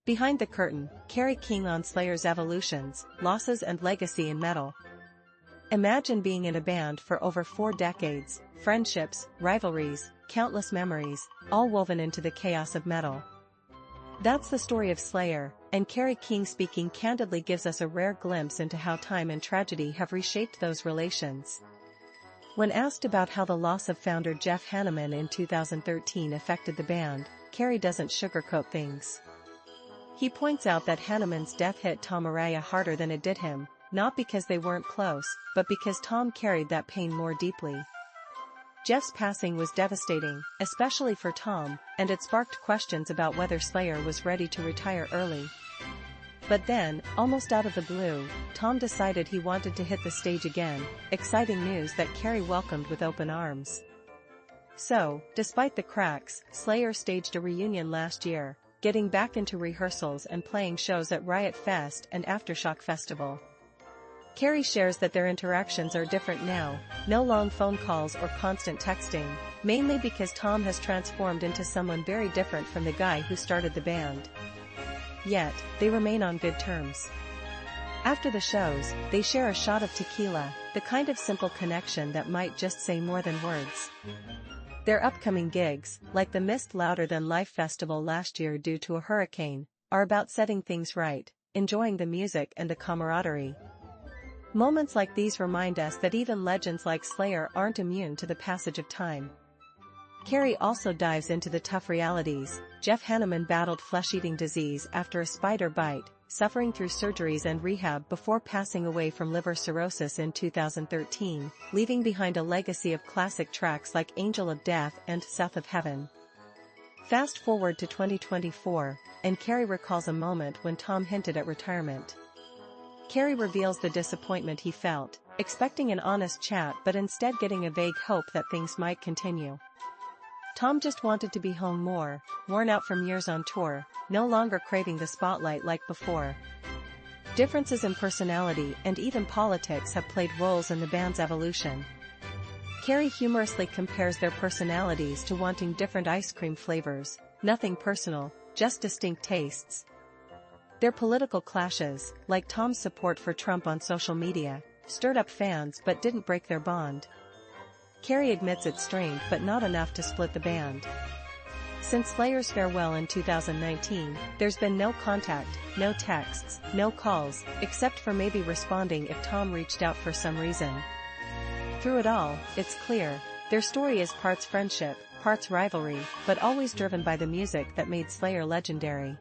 Behind the curtain, Kerry King on Slayer's evolutions, losses and legacy in metal. Imagine being in a band for over 4 decades, friendships, rivalries, countless memories, all woven into the chaos of metal. That's the story of Slayer, and Kerry King speaking candidly gives us a rare glimpse into how time and tragedy have reshaped those relations. When asked about how the loss of founder Jeff Hanneman in 2013 affected the band, Kerry doesn't sugarcoat things. He points out that Hanneman's death hit Tom Araya harder than it did him, not because they weren't close, but because Tom carried that pain more deeply. Jeff's passing was devastating, especially for Tom, and it sparked questions about whether Slayer was ready to retire early. But then, almost out of the blue, Tom decided he wanted to hit the stage again, exciting news that Kerry welcomed with open arms. So, despite the cracks, Slayer staged a reunion last year, getting back into rehearsals and playing shows at Riot Fest and Aftershock Festival. Kerry shares that their interactions are different now, no long phone calls or constant texting, mainly because Tom has transformed into someone very different from the guy who started the band. Yet, they remain on good terms. After the shows, they share a shot of tequila, the kind of simple connection that might just say more than words. Their upcoming gigs, like the Missed Louder Than Life festival last year due to a hurricane, are about setting things right, enjoying the music and the camaraderie. Moments like these remind us that even legends like Slayer aren't immune to the passage of time. Kerry also dives into the tough realities. Jeff Hanneman battled flesh-eating disease after a spider bite, suffering through surgeries and rehab before passing away from liver cirrhosis in 2013, leaving behind a legacy of classic tracks like Angel of Death and South of Heaven. Fast forward to 2024, and Kerry recalls a moment when Tom hinted at retirement. Kerry reveals the disappointment he felt, expecting an honest chat but instead getting a vague hope that things might continue. Tom just wanted to be home more, worn out from years on tour, no longer craving the spotlight like before. Differences in personality and even politics have played roles in the band's evolution. Kerry humorously compares their personalities to wanting different ice cream flavors, nothing personal, just distinct tastes. Their political clashes, like Tom's support for Trump on social media, stirred up fans but didn't break their bond. Kerry admits it strained but not enough to split the band. Since Slayer's farewell in 2019, there's been no contact, no texts, no calls, except for maybe responding if Tom reached out for some reason. Through it all, it's clear, their story is parts friendship, parts rivalry, but always driven by the music that made Slayer legendary.